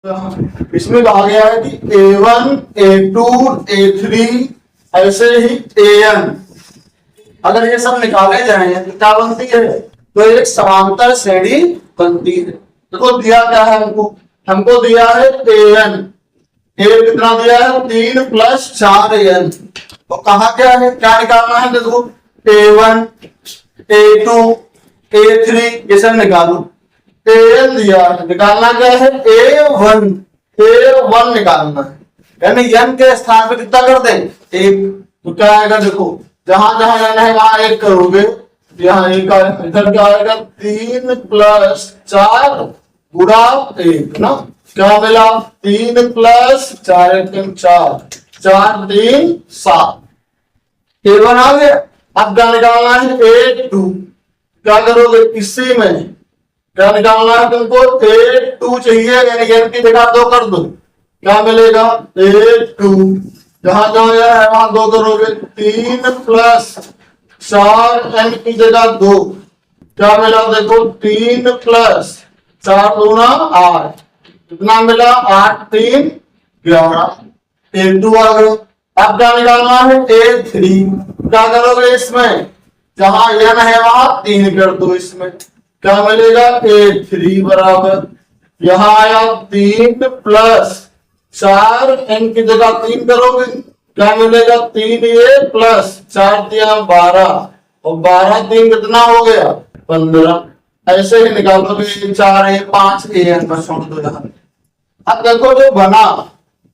इसमें कहा गया है कि A1, A2, A3 ऐसे ही AN अगर ये सब निकाले जाए तो क्या बनती है? तो एक समांतर श्रेणी बनती है। देखो दिया क्या है हमको दिया है AN। A कितना दिया है? 3 + 4AN। तो कहा क्या है, क्या निकालना है? देखो A1, A2, A3 ये सब निकालो। AN दिया है, निकालना क्या है? A1 निकालना है, यानी n के स्थान पे कितना कर दें? 1। तो क्या आएगा? देखो जहां जहां n है वहां 1 करोगे, यहाँ 1 आएगा, इधर क्या आएगा? 3 + 4 गुणा 1 ना। क्या मिला? 3 + 4 × 4 4 3 7। A1 आ गया। अब क्या निकालना है? A2। क्या करोगे? इसी में क्या निकालना है तुमको? A2 चाहिए, यानी n की जगह 2 कर दो। क्या मिलेगा? A2 जहां जो है वहां 2 करोगे। 3 + 4 n की जगह 2। क्या मिला? देखो 3 + 4 दूना 8। कितना मिला? 8 3 11। A2 आ गया। अब क्या निकालना है? A3। क्या करोगे? इसमें जहां n है वहां 3 कर दो। इसमें क्या मिलेगा? A3 बराबर यहां आया 3 + 4 n की जगह 3 करोगे। क्या मिलेगा? 3a + 4 दिया 12 और 12 3 कितना हो गया? 15। ऐसे ही निकालोगे 4a 5an बस छोड़ दो यहां। अब देखो जो बना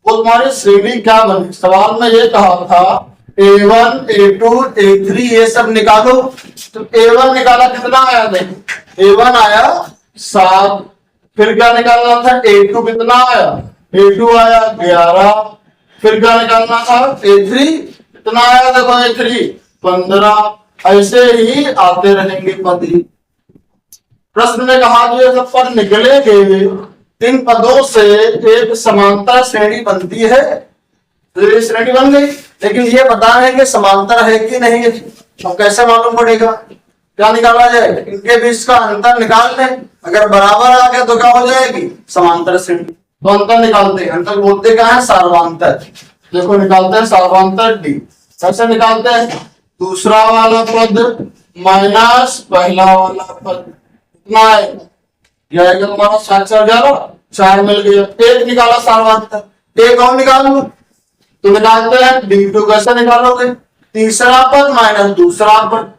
वो तुम्हारी श्रेणी क्या बनी। सवाल में ये कहा था A1, A2, A3 ये सब निकालो। तो A1 निकाला, कितना आया? देखो A1 आया 7। फिर क्या निकालना था? A2 कितना आया? A2 आया 11। फिर क्या निकालना था? A3 कितना आया? देखो A3 15। ऐसे ही आते रहेंगे पद। प्रश्न में कहा कि ये सब पद निकलेंगे, इन पदों से एक समांतर श्रेणी बनती है। तो ये श्रेणी बन गई, लेकिन ये बता है कि समांतर है कि नहीं है। तो कैसे मालूम पड़ेगा? क्या निकाला जाए? इनके बीच का अंतर निकाल लें। अगर बराबर आ गया तो क्या हो जाएगी? समांतर श्रेणी। तो अंतर निकालते हैं। अंतर बोलते क्या है? सार्वंतर। देखो निकालते हैं सार्वंतर D। कैसे निकालते हैं? दूसरा वाला पद माइनस पहला वाला पद कितना आएगा? यह आएगा तुम्हारा 7 4 11 4 मिल गया। 1 निकाला सार्वंतर। 1 और निकालो तो निकालते हैं D2। कैसे निकालोगे? तीसरा पद माइनस दूसरा पद।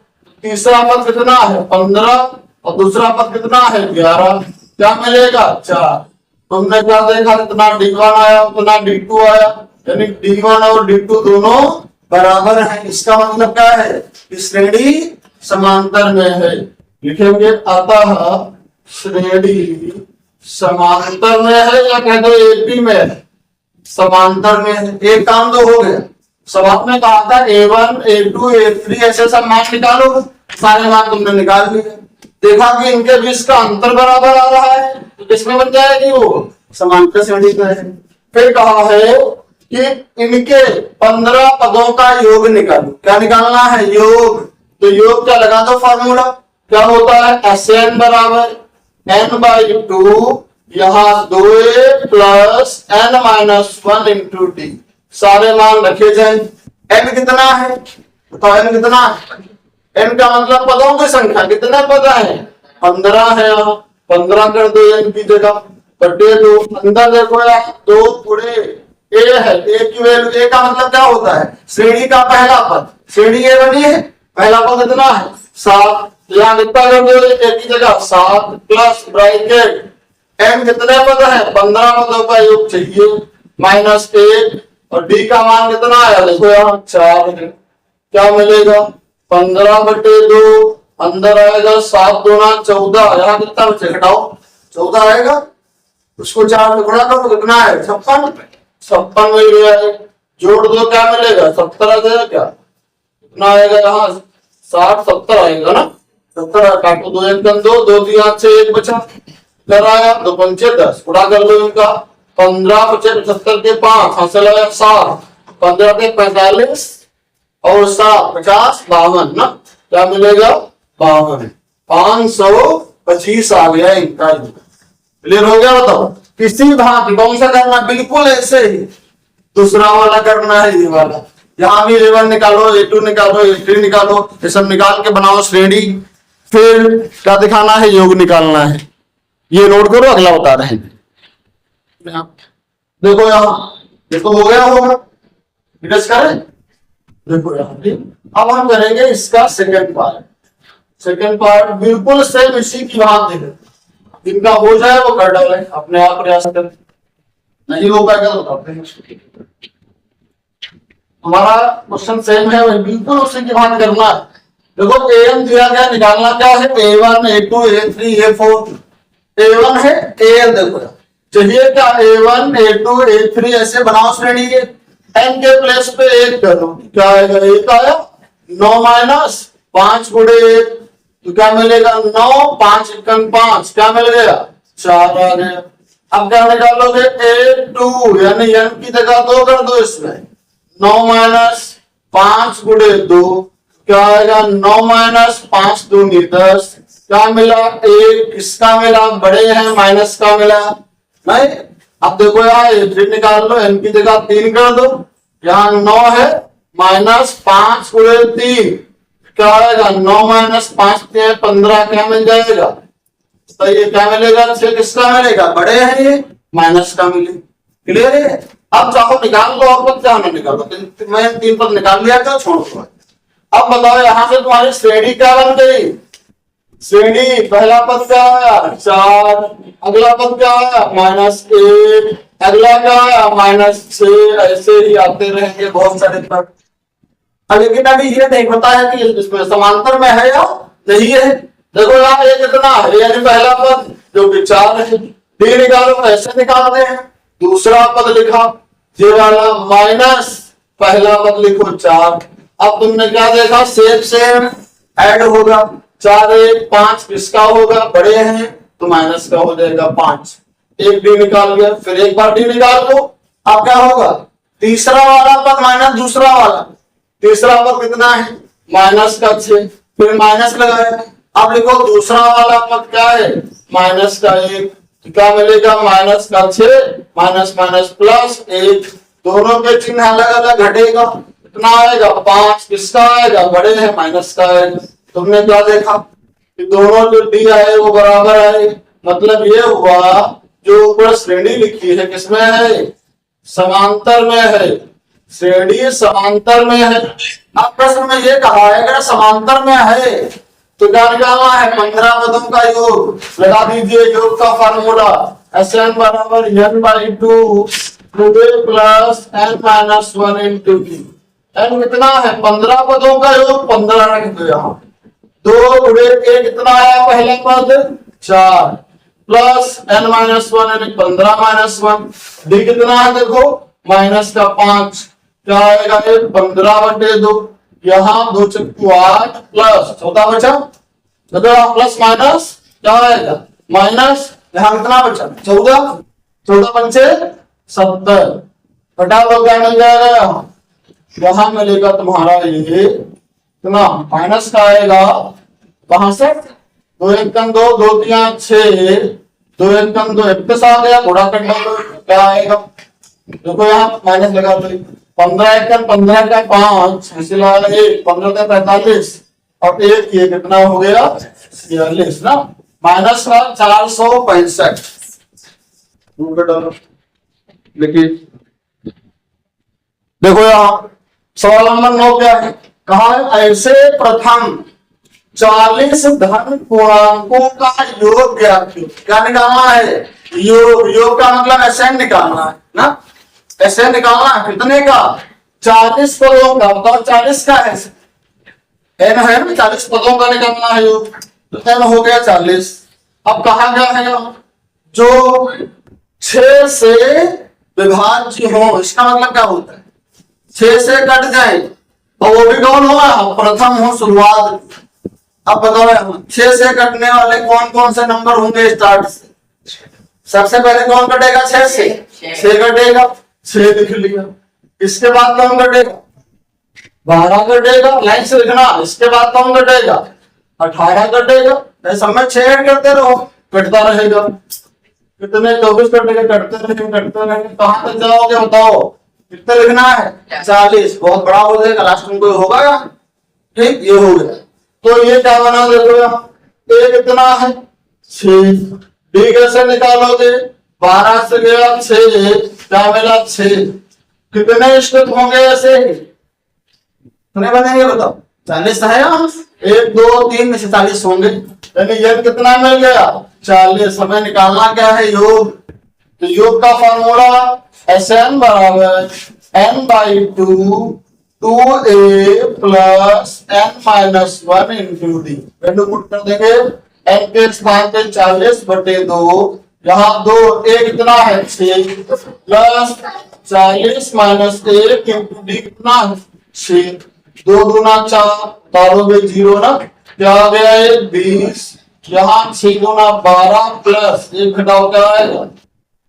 तीसरा पद कितना है? 15 और दूसरा पद कितना है? 11। क्या मिलेगा? 4। तुमने क्या देखा? इतना D1 आया उतना D2 आया, यानी D1 और D2 दोनों बराबर हैं। इसका मतलब क्या है? श्रेणी समांतर में है। लिखेंगे अतः श्रेणी समांतर में है, या कह दो AP में है, समांतर में है। एक काम तो हो गया। सवाल में कहा था A1, A2, A3 ऐसे सब मान निकालो। सारे मान तुमने निकाल लिए। देखा कि इनके बीच का अंतर बराबर आ रहा है, तो किसमें बन जाएगी? वो समांतर श्रेणी में है। फिर कहा है कि इनके 15 पदों का योग निकालो। क्या निकालना है? योग। तो योग क्या लगा दो फॉर्मूला। क्या होता है? SN बराबर n/2 यहां 2a + n - 1 × D। सारे मान रखे जाए। n कितना है? तो n कितना है? n का मतलब पदों की संख्या। कितने पद है? 15 है। 15 कर दो n की जगह बटे 2। अंदर देखो यार 2 पूरे a है। a की वैल्यू, a का मतलब क्या होता है? श्रेणी का पहला पद। श्रेणी a बनी है, पहला पद कितना है? 7। यहाँ कितना कर दो? a की जगह 7 प्लस ब्रैकेट n कितने पद है? 15 पदों का योग चाहिए -1 और D का मान कितना आया? देखो यहाँ 4 है। क्या मिलेगा? 15/2 अंदर आएगा 7 दूना 14। यहाँ कितना बचे? घटाओ 14 आएगा। उसको 4 से गुणा करो, कितना है? 56 मिल गया है। जोड़ दो, क्या मिलेगा? 70 आ जाएगा। क्या कितना आएगा? यहाँ 60 70 आएगा ना। 70 काटो 2 1 2 2 3 से 1 बचा। कर आया 2 5 10 गुणा कर लो इनका। 15 × 75 के 5 हासिल आया 7। 15 के 45 और 7 50 52 ना। क्या मिलेगा? 52। 525 आ गया इनका। क्लियर हो गया? बताओ। किसी भांति कौन सा करना, बिल्कुल ऐसे ही दूसरा वाला करना है, ये वाला। यहाँ भी A1 निकालो, A2 निकालो, A3 निकालो, ये सब निकाल के बनाओ श्रेणी। फिर क्या दिखाना है, योग निकालना है। ये नोट करो, अगला बता रहे हैं। देखो यहाँ, देखो हो गया होगा, डिस्कस करें। देखो यहाँ अब हम करेंगे इसका सेकंड पार्ट। सेकंड पार्ट बिल्कुल सेम इसी की बात देखें, इनका हो जाए वो कर डाले, अपने आप प्रयास करें, नहीं हो पाएगा तो करते हैं। हमारा क्वेश्चन सेम है, वही बिल्कुल उसी की बात करना है। देखो A1 दिया गया, निकालना क्या है, A1 A2 A3 A4। A1 है AN, देखो चाहिए क्या, A1 A2 A3 ऐसे बनाओ श्रेणी के, n के प्लेस पे 1 करो, क्या आएगा, 1 आया। 9 माइनस 5 गुणे 1, तो क्या मिलेगा, 9 5 1 5, क्या मिल गया, 4 आ गया। अब क्या निकालोगे, A2 यानी n की जगह 2 कर दो इसमें, 9 माइनस 5 गुणे 2, क्या आएगा, 9 माइनस 5 दूनी 10, क्या मिला, 1। किसका मिला, बड़े हैं, माइनस का मिला नहीं। अब देखो यहाँ A3 निकाल लो, n की जगह 3 कर दो, यहाँ 9 है, माइनस 5 गुणे 3, क्या आएगा, 9 माइनस 5 15, क्या मिल जाएगा, तो ये क्या मिलेगा, 6। किसका मिलेगा, बड़े हैं ये, माइनस का मिले। क्लियर है। अब चाहो निकाल लो, और पद क्या होना निकालो, मैं 3 पद निकाल लिया था, छोड़ दो। अब बताओ यहाँ से तुम्हारी श्रेणी क्या बन गई, श्रेणी पहला पद क्या आया, 4, अगला पद क्या आया, -1, अगला क्या आया, -6, ऐसे ही आते रहेंगे बहुत सारे पद। लेकिन अभी ये नहीं पता है कि इसमें समांतर में है या नहीं है। देखो यहाँ ये कितना है, यानी पहला पद जो कि 4 है, D निकालो, ऐसे निकालते हैं। दूसरा पद लिखा ये वाला, माइनस पहला पद लिखो 4। अब तुमने क्या देखा, सेम ऐड होगा, 4 1 5, किसका होगा, बड़े हैं तो माइनस का हो जाएगा 5। एक D निकाल गया, फिर एक बार D निकाल लो। अब क्या होगा, तीसरा वाला पद माइनस दूसरा वाला, तीसरा पद कितना है, माइनस का 6, फिर माइनस लगाया। अब लिखो दूसरा वाला पद क्या है, माइनस का 1, क्या मिलेगा, माइनस का 6, माइनस माइनस प्लस 1, दोनों के चिन्ह अलग अलग घटेगा, कितना आएगा, 5। किसका आएगा, बड़े हैं, माइनस का आएगा। तुमने क्या देखा कि दोनों जो डी आए वो बराबर आए, मतलब ये हुआ जो ऊपर श्रेणी लिखी है किसमें है, समांतर में है, श्रेणी समांतर में है। अब प्रश्न में ये कहा है अगर समांतर में है तो क्या निकालना है, 15 पदों का योग लगा दीजिए। योग का फार्मूला Sn बराबर n/2 plus n-1 into T. n कितना है, 15 पदों का योग, 15 रख दो यहाँ। 2 गुणे a कितना आया, पहला पद 4 प्लस n-1 यानी 15-1। डी कितना है देखो, माइनस का 5, क्या आएगा, 15/2, यहाँ 2 चक्कू 8 प्लस 14 बचा, प्लस माइनस क्या आएगा, माइनस, यहाँ कितना बचा, 14 पंचे 70, घटा लो, क्या मिल जाएगा, यहाँ मिलेगा तुम्हारा ये कितना, माइनस का आएगा 62, 2 1 2, 2 3 6, 2 1 2 21 आ गया, गुणा कर दो, क्या आएगा, देखो यहाँ माइनस लगा दो, 15 1 15 का 5, 15 का 45 और एक ये कितना हो गया, 46 ना, माइनस का 465। देखिए देखो यहाँ सवाल नंबर 9 क्या है, कहा है ऐसे प्रथम 40 धन पूर्णांकों का योग ज्ञात कीजिए। क्या निकालना है, योग का मतलब ऐसे निकालना है ना, ऐसे निकालना है, कितने का, 40 पदों का, बताओ 40 का है, n है ना, 40 पदों का निकालना है योग, तो n हो गया 40। अब कहा गया है जो 6 से विभाज्य हो, इसका मतलब क्या होता है, 6 से कट जाए और वो भी कौन होगा, प्रथम हो, शुरुआत। अब बताओ 6 से कटने वाले कौन कौन से नंबर होंगे स्टार्ट से, सबसे पहले कौन कटेगा, 6 से, 6 कटेगा, 6 लिख लिया। इसके बाद कौन कटेगा, 12 कटेगा, लाइन से लिखना। इसके बाद कौन कटेगा, 18 कटेगा, ऐसा में 6 करते रहो, कटता रहेगा। कितने 24 घंटे कटते रहेंगे कहां तक जाओगे बताओ, कितना लिखना है 40, बहुत बड़ा हो जाएगा, लास्ट में कोई होगा क्या, ठीक ये हो गया। तो ये क्या बना देखो यहाँ, ए कितना है 6, डी कैसे निकालोगे, 12 से गया 6, क्या मिला 6, कितने स्टेप होंगे ऐसे, कितने बनेंगे बताओ, 40 है यहाँ, 1 2 3 में से 40 होंगे, यानी ये कितना मिल गया 40। हमें निकालना क्या है योग, तो योग का फॉर्मूला Sn बराबर n/2 2a plus n-1 into D, value put कर देंगे, n के स्थान पे 40/2, यहाँ 2 a कितना है 6 प्लस 40 माइनस 1 इंटू डी कितना है 6, 2 दूना 4, तारों में 0 ना, क्या आ गया है 20, यहाँ 6 दूना 12 प्लस 1 घटाओ क्या आएगा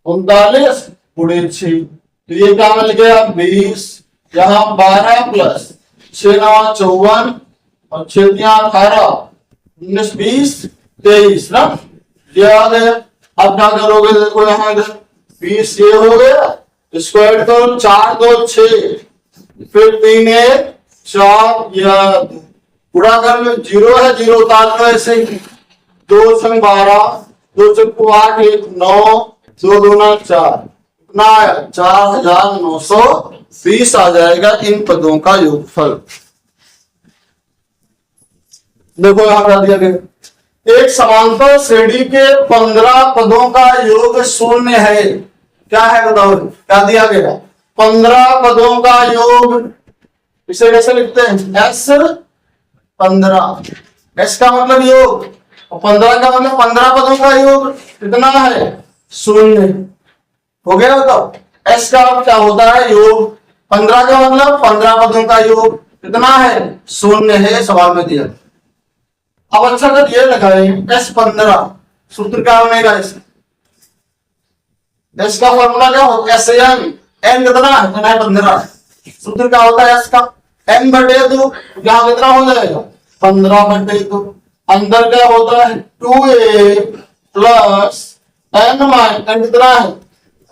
39 गुणे 6, तो ये क्या मिल गया 20, यहाँ 12 प्लस 6 9 54 और 6 3 18 19 20 23 ना, ये आ गया। अब क्या करोगे देखो यहाँ 20 ये हो गया, स्क्वायर करो 4 2 6, फिर 3 1 4 या पूरा कर लो, 0 है 0 उतार लो ऐसे ही, 2 संग 12 2 चक्कू 8 1 9 2 दूना 4, कितना आया 4920 आ जाएगा इन पदों का योगफल। देखो यहां क्या दिया गया, एक समांतर श्रेणी के 15 पदों का योग 0 है, क्या है बताओ, क्या दिया गया 15 पदों का योग, इसे कैसे लिखते हैं S 15, S का मतलब योग और 15 का मतलब 15 पदों का योग कितना है 0, हो गया बताओ। S का क्या होता है योग, 15 का मतलब 15 पदों का योग कितना है 0 है, सवाल में दिया। अब अच्छा कर ये लगाए S 15, सूत्र क्या बनेगा इसका, S का फॉर्मूला क्या होता है SN, N कितना है 15, सूत्र क्या होता है S का n/2, यहाँ कितना हो जाएगा 15/2, अंदर क्या होता है 2a प्लस n कितना है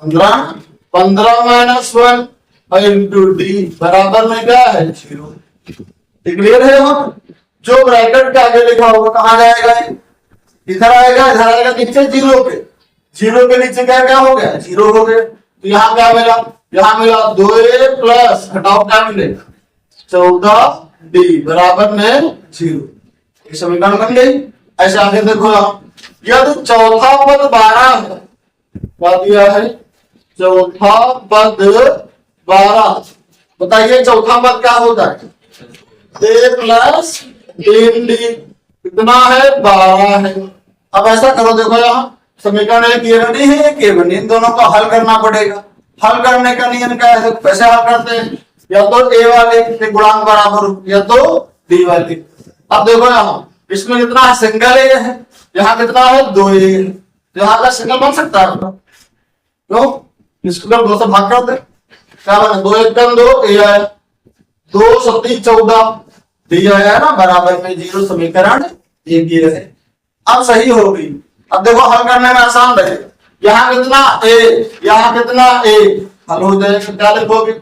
15, 15 - 1 इंटू डी बराबर में क्या है 0, क्लियर है। हम जो ब्रैकेट के आगे लिखा होगा कहां जाएगा, इधर आएगा, इधर आएगा नीचे 0 पे, 0 के नीचे क्या क्या हो गया 0 हो गया, तो यहाँ क्या मिला, यहाँ मिला 2a प्लस घटाओ क्या मिलेगा 14d बराबर में 0, ये समीकरण बन गई। ऐसे आगे देखो यदि चौथा पद 12 है, क्या दिया है चौथा पद 12, बताइए चौथा पद क्या होता है a प्लस 3d, कितना है 12 है। अब ऐसा करो देखो यहाँ समीकरण एक ये बनी है एक ये बनी, इन दोनों को हल करना पड़ेगा। हल करने का नियम क्या है, कैसे हल करते हैं, या तो a वाले के गुणांक बराबर हो या तो b वाले। अब देखो यहाँ इसमें कितना है सिंगल a है, यहाँ कितना है 2a है, तो यहाँ का सिंगल बन सकता है क्यों, इसको 2 से भाग कर दे, क्या बना 2 1 2 a आया, 2 7 14 d आया ना बराबर में 0, समीकरण एक ये है। अब सही हो गई। अब देखो हल करने में आसान रहे, यहाँ कितना a यहाँ कितना a, हल हो जाएगा, क्या लिखोगे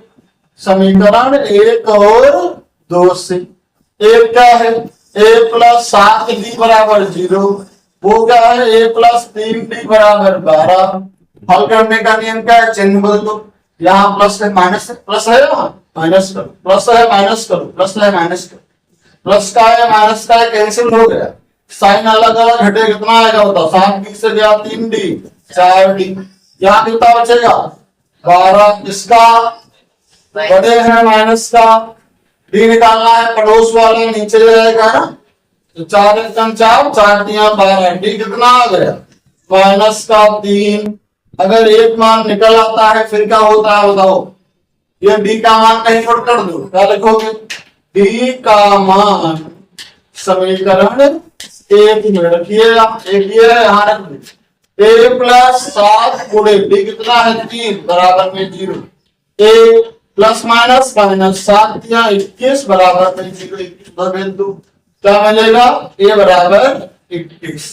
समीकरण 1 और 2 से, एक क्या है a प्लस 7d बराबर 0, वो क्या है a प्लस 3d बराबर 12। हल करने का नियम क्या है, चिन्ह बदल दो, यहाँ प्लस है माइनस है, प्लस है यहाँ माइनस करो, प्लस है माइनस करो, प्लस है माइनस करो, प्लस का है माइनस का है कैंसिल हो गया, साइन अलग अलग घटे कितना आएगा बताओ, 7d से गया 3d 4d, यहाँ कितना बचेगा 12, इसका बड़े हैं माइनस का, डी निकालना है पड़ोस वाला नीचे जाएगा ना, तो 4 1 4 4 3 12, डी कितना आ गया माइनस का 3। अगर एक मान निकल आता है फिर क्या होता है बताओ, ये डी का मान कहीं नोट कर दो, क्या लिखोगे डी का मान समीकरण 1 में रखिएगा, एक ये है यहाँ रख दो, a प्लस 7 गुणे डी कितना है 3 बराबर में 0, a प्लस माइनस माइनस 7 या 21 बराबर में 0, 21 बिंदु क्या मिलेगा a बराबर 21,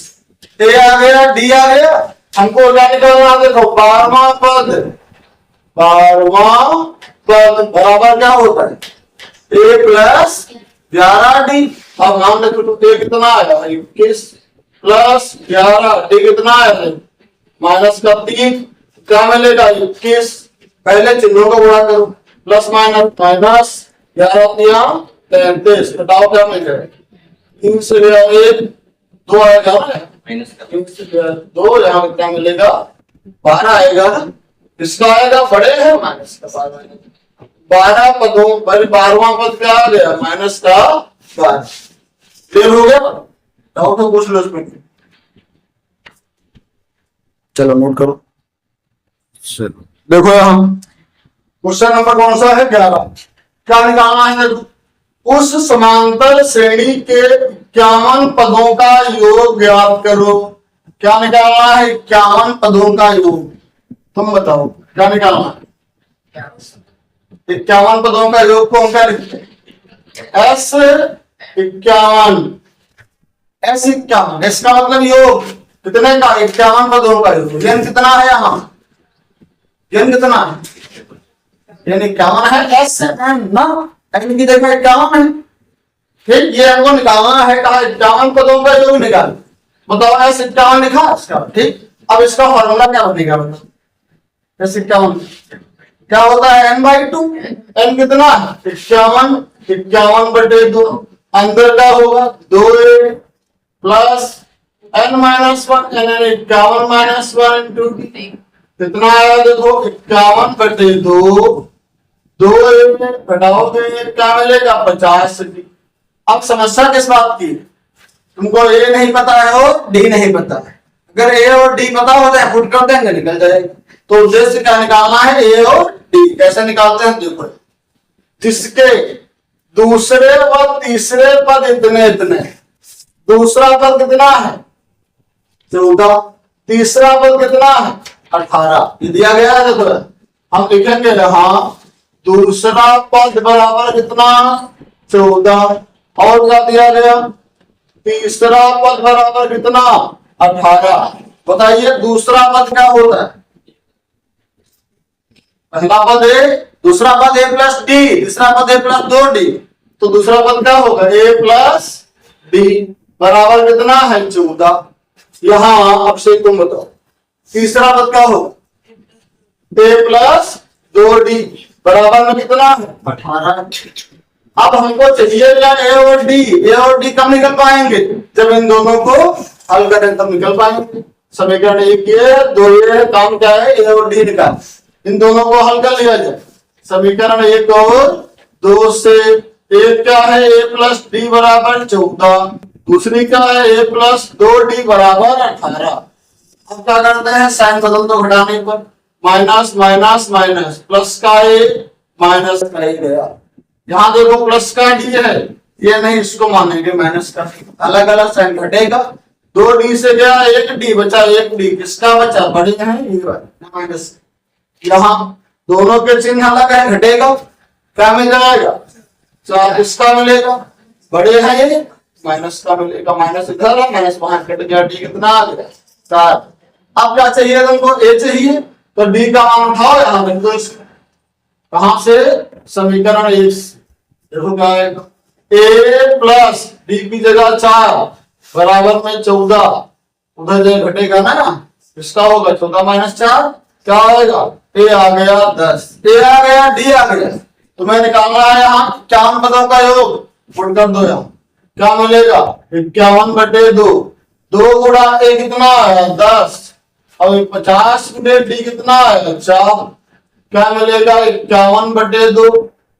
a आ गया d आ गया, हमको क्या निकालना, देखो 12वां पद, 12वां पद बराबर क्या होता है, a प्लस 11d। अब मान लो तो a कितना आया 21 प्लस 11 d कितना आया माइनस का 3, क्या मिलेगा 21। पहले चिन्हों को गुणा करो, प्लस माइनस, माइनस 11 33, बताओ क्या मिलेगा 3 से 1 2 आएगा माइनस का 3 से 2, यहाँ क्या मिलेगा 12 आएगा ना, इसका आएगा बड़े है माइनस का 12 पदों पर 12वां पद क्या आ गया माइनस का 12। क्लियर हो गया, डाउट तो पूछ लो इसमें। चलो नोट करो, देखो यहाँ क्वेश्चन नंबर कौन सा है 11। क्या निकालना है, देखो उस समांतर श्रेणी के 51 पदों का योग ज्ञात करो। क्या निकालना है 51 पदों का योग, तुम बताओ क्या निकालना है। 51 पदों का योग को हम क्या लिखते हैं S 51, S 51, इसका मतलब योग कितने का 51 पदों का योग। n कितना है यहाँ, n कितना है, यानी 51 है S n ना, n की जगह 51 है। ठीक, ये हमको निकालना है, कहा 51 पदों का योग निकाल, बताओ S 51 लिखा इसका। ठीक, अब इसका फॉर्मूला क्या बनेगा बताओ, S 51 क्या होता है n/2, n कितना है 51, 51/2 अंदर का होगा 2a प्लस n-1, यानी 51 - 1 इंटू कितना आया देखो 51/2, 2a घटाओगे क्या मिलेगा 50। अब समस्या किस बात की, तुमको a नहीं पता है और d नहीं पता है, अगर a और d पता हो जाए पुट कर देंगे निकल जाएगा। तो उद्देश्य क्या निकालना है a और d, कैसे निकालते हैं देखो, जिसके दूसरे व तीसरे पद इतने इतने, दूसरा पद कितना है 14, तीसरा पद कितना है 18, ये दिया गया है देखो, हम लिखेंगे हाँ दूसरा पद बराबर कितना 14, और क्या दिया गया तीसरा पद बराबर कितना 18। बताइए दूसरा पद क्या होता है, पहला पद a, दूसरा पद a प्लस d, तीसरा पद a प्लस 2d, तो दूसरा पद क्या होगा a प्लस d बराबर कितना है 14। यहां अब से तुम बताओ तीसरा पद क्या होगा a प्लस 2d बराबर में कितना है 18। अब हमको चाहिए क्या a और d कब निकल पाएंगे, जब इन दोनों को हल करें तब निकल पाएंगे। समीकरण 1 ये 2 ये काम क्या है a और d निकाल, इन दोनों को हल कर लिया जाए। समीकरण 1 और 2 से एक क्या है a प्लस d बराबर 14, दूसरी क्या है a प्लस 2d बराबर 18। अब क्या करते हैं साइन बदल दो घटाने पर, माइनस माइनस माइनस, प्लस का a माइनस का a गया, यहाँ देखो प्लस का d है, ये नहीं इसको मानेंगे माइनस का, अलग अलग साइन घटेगा। 2d से गया 1d बचा, 1d किसका बचा बड़े हैं ये माइनस, यहाँ दोनों के चिन्ह अलग है घटेगा, क्या मिल जाएगा 4 इसका मिलेगा, बड़े हैं ये माइनस का मिलेगा, माइनस इधर है माइनस वहां कट गया, डी कितना आ गया 4। अब क्या चाहिए तुमको a चाहिए, तो d का मान उठाओ यहाँ रख दो इसको, कहां से समीकरण 1 देखो क्या आएगा a प्लस d की जगह 4 बराबर में 14, उधर जगह घटेगा ना, इसका होगा 14 माइनस 4 क्या आएगा a आ गया 10, a आ गया d आ गया, तुम्हें निकालना है यहाँ 51 पदों का योग, गुण कर दो यहाँ क्या मिलेगा 51/2, 2 गुणा a कितना है 10 और 50 गुणे d कितना है 4, क्या मिलेगा 51/2,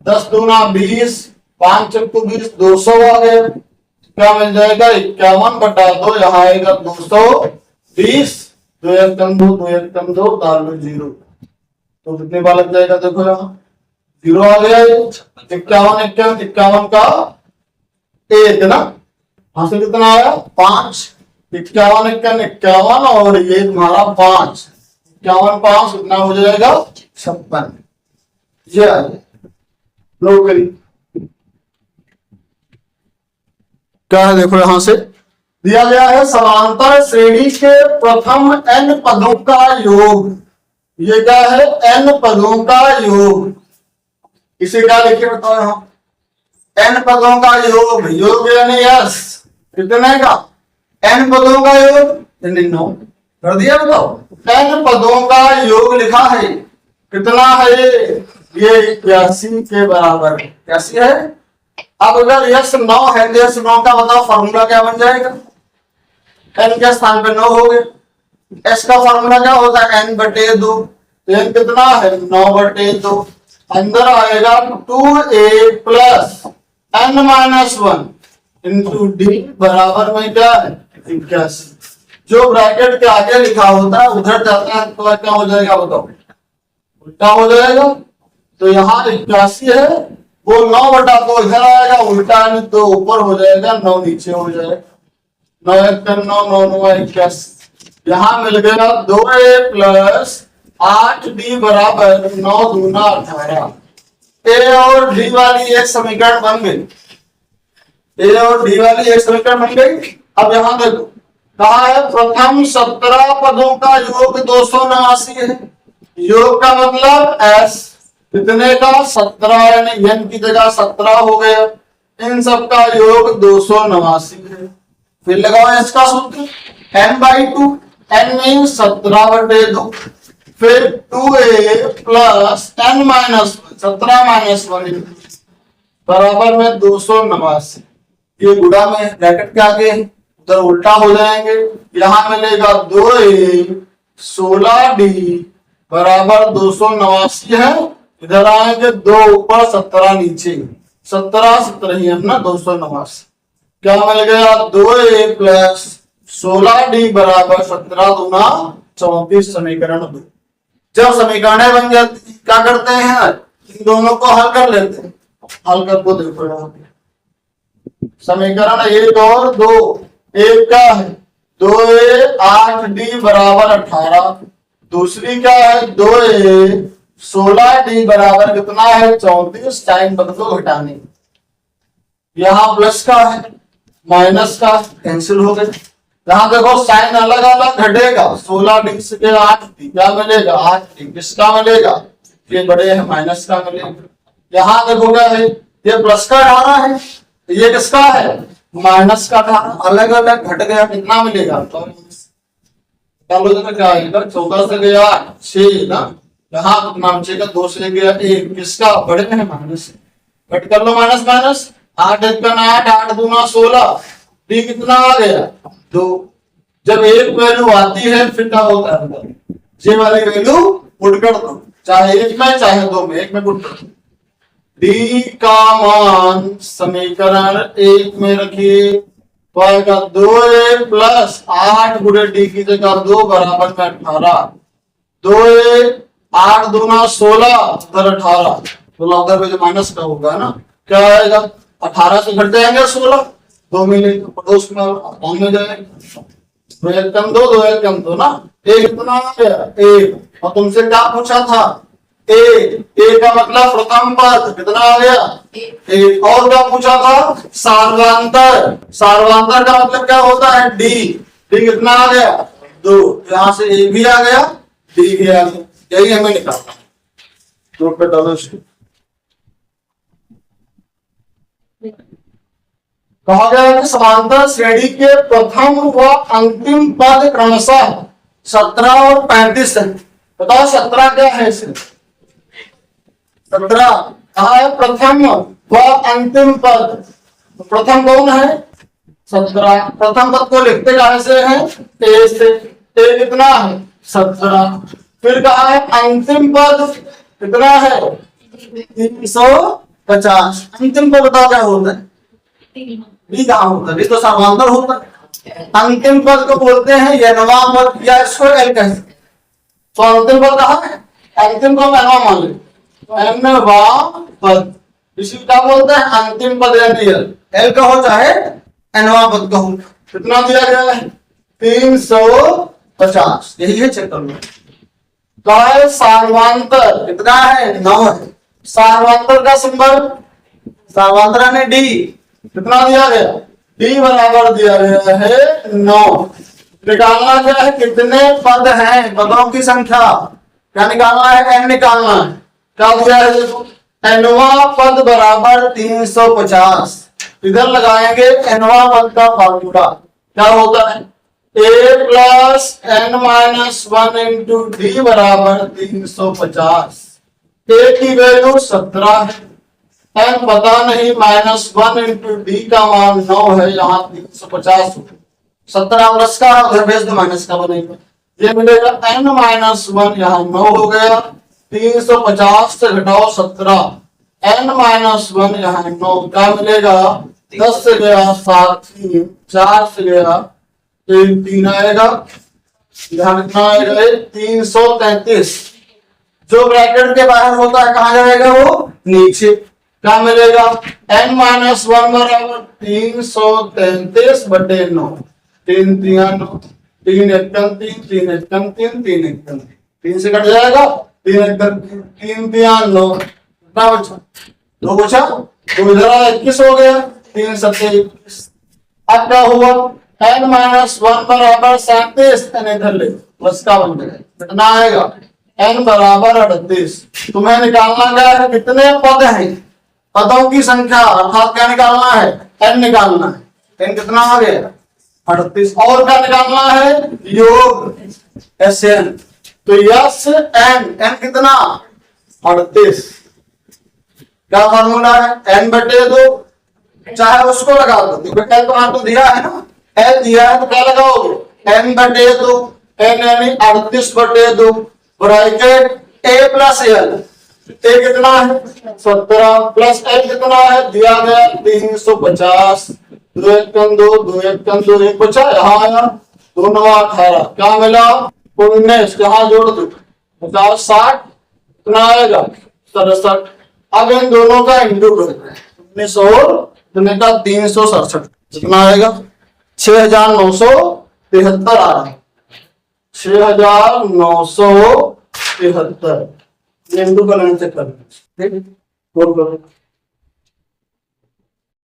10 दूना 20, 5 चक्कू 20, 200 आ गया, क्या मिल जाएगा 51/2, यहाँ आएगा 220, 2 1 कम 2, 2 1 कम 2 डाल लो 0, तो कितने बार लग जाएगा देखो यहाँ 0 आ गया, 51 51 का 1 ना, यहाँ से कितना आया 5, 51 51 और ये तुम्हारा 5, 51 5 कितना हो जाएगा 56, ये आ जाए लो करी क्या है देखो यहां से दिया गया है समांतर श्रेणी के प्रथम n पदों का योग। ये क्या है? n पदों का योग। इसे क्या लिखे बताओ यहाँ? n पदों का योग, योग यानी यस, कितने का? n पदों का योग यानी 9 कर दिया। बताओ n पदों का योग लिखा है, कितना है? ये 81 के बराबर। कैसी है? अब अगर यस 9 है तो यस 9 का बताओ फॉर्मूला क्या बन जाएगा? n के स्थान पे 9 हो गए। s का फॉर्मूला क्या होता है? n बटे 2। तो n कितना है? 9 बटे 2। अंदर आएगा 2a plus n minus 1 into d बराबर में क्या है? 81। जो ब्रैकेट के आगे लिखा होता है उधर जाता है तो क्या हो जाएगा? बताओ उल्टा हो जाएगा। तो यहाँ 81 है, वो 9 बटा 2 इधर आएगा, उल्टा नहीं तो ऊपर हो जाएगा, 9 नीचे हो जाएगा। 9 1 9 9 9 81। यहाँ मिल गया 2a प्लस 8d बराबर 9 दूना 18। ए और डी वाली एक समीकरण बन गई। ए और डी वाली एक समीकरण बन गई। अब यहाँ देखो कहा है प्रथम 17 पदों का योग 289 है। योग का मतलब s कितने का? 17, यानी n की जगह 17 हो गया। इन सब का योग 289 है। फिर लगाओ इसका सूत्र n/2। n मीन्स 17 बटे 2। फिर 2a plus n minus 17 minus 1 बराबर में 289। ये गुणा में ब्रैकेट के आगे उधर उल्टा हो जाएंगे। यहां मिलेगा 2a 16d बराबर 289 है। इधर आएंगे 2 ऊपर 17 नीचे, 17 17 ही है ना 289। क्या मिल गया? 2a प्लस 16d बराबर 17 दूना 34। समीकरण 2। जब समीकरण बन जाती क्या करते हैं? इन दोनों को हल कर लेते हैं। हल कर को देखो यहाँ समीकरण 1 और 2। एक क्या है? 2a 8d बराबर 18। दूसरी क्या है? 2a 16d बराबर कितना है? 34। साइन बदलो घटाने। यहाँ प्लस का है, माइनस का कैंसिल हो गए। यहाँ देखो साइन अलग अलग घटेगा। 16d से 8d क्या मिलेगा? 8d। किसका मिलेगा? ये बड़े है, माइनस का मिलेगा। यहाँ देखो क्या है? ये प्लस का 18 है, ये किसका है? माइनस का 18। अलग अलग घट गया, कितना मिलेगा? तो क्या आएगा? 14 से गया 6 ना, यहाँ कितना बचेगा? 2 से गया 1। किसका? बड़े है, माइनस। कट कर लो माइनस माइनस। 8 1 8, 8 दूना 16। डी कितना आ गया? 2। जब एक वैल्यू आती है फिर क्या होता है? जे वाली वैल्यू पुट कर दो, चाहे 1 में चाहे 2 में, 1 में पुट कर दो। डी का मान समीकरण 1 में रखिए तो आएगा 2a प्लस 8 गुणे डी की जगह 2 बराबर में 18। 2a 8 दूना 16 उधर 18 तो उधर में जो माइनस का होगा ना, क्या आएगा? 18 से घट जाएंगे 16, 2 मिलेगा, पड़ोस में में जाएगा। 2 1 कम 2, 2 1 कम 2 ना। एक कितना आ गया? 1। और तुमसे क्या पूछा था? ए का मतलब प्रथम पद कितना आ गया? 1। और क्या पूछा था? सार्वधांतर। सार्वधांतर का मतलब क्या होता है? डी। डी कितना आ गया? 2। यहां से ए भी आ गया, डी भी आ गया। यही हमें निकालना। तो पे डालो इसको। कहा गया है कि समांतर श्रेणी के प्रथम व अंतिम पद क्रमशः 17 और 35 है। बताओ 17 क्या है? इसे 17 कहा है प्रथम व अंतिम पद। प्रथम कौन है? 17। प्रथम पद को लिखते कैसे हैं? ए से। ए कितना है? 17। फिर कहा है अंतिम पद कितना है? 350। अंतिम पद बताओ क्या होता है? बी कहाँ होता है? तो समांतर होता है। अंतिम पद को बोलते हैं एनवा पद, या इसको एल कह सकते। तो अंतिम पद कहाँ है? अंतिम को एनवा मान ले, एनवा पद। इसी क्या बोलते हैं? अंतिम पद यानी एल। एल का हो चाहे एनवा पद का हो। कितना दिया गया है? 350। यही है चैप्टर में। कहा है सार्वधांतर कितना है? 9 है। सार्वधांतर का सिंबल, सार्वधांतर यानी डी। कितना दिया गया? डी बराबर दिया गया है 9। निकालना क्या है, कितने पद हैं, पदों की संख्या। क्या निकालना है, एन निकालना है। क्या दिया है देखो, एनवा पद बराबर 350। इधर लगाएंगे एनवा पद का फार्मूला। क्या होता है, a plus n minus 1 into d बराबर 350। ए की वैल्यू 17 है, एन पता नहीं, -1 इंटू डी का मान 9 है, यहाँ 350। 17 प्लस का उधर भेज दो, माइनस का बनेगा। ये मिलेगा n -1, यहाँ 9 हो गया। 350 से घटाओ 17, n -1 यहाँ 9, क्या मिलेगा, 10 से गया 7, 4 से गया 3 आएगा, यहाँ कितना आएगा 333। जो ब्रैकेट के बाहर होता है कहाँ जाएगा, वो नीचे। क्या मिलेगा, n -1 बराबर 333 बटे 9। 3 3 9, 3 1 3, 3 1 3, 3 1 3, 3 से कट जाएगा, 3 1 3 3 9, कितना बचा, 2 बचा, तो इधर 21 हो गया, 3 7 21। अब क्या हुआ, n -1 बराबर 37, इधर ले प्लस का बन गया, कितना आएगा, n बराबर 38। तुम्हें निकालना क्या है, कितने पद हैं, पदों की संख्या, अर्थात क्या निकालना है, n निकालना है। n कितना आ गया, 38। और क्या निकालना है, योग Sn। तो यस n कितना, 38। क्या फार्मूला है, n बटे 2, चाहे उसको लगा दो, बेटा तो दिया है ना, n दिया है तो क्या लगाओगे, n बटे 2, n यानी 38 बटे 2, bracket a plus l। a कितना है 17 प्लस l कितना है, दिया गया 350। 2 1 2, 2 1 2, 1 बचा, यहाँ आया 2 9 18, क्या मिला 19, यहाँ जोड़ दो 50 60, कितना आएगा 67। अब इन दोनों का इंटू करें, 19 और 367, कितना आएगा 6973 आ रहा है, 6973। इंटू का लाइन चेक करना, ठीक है, करो।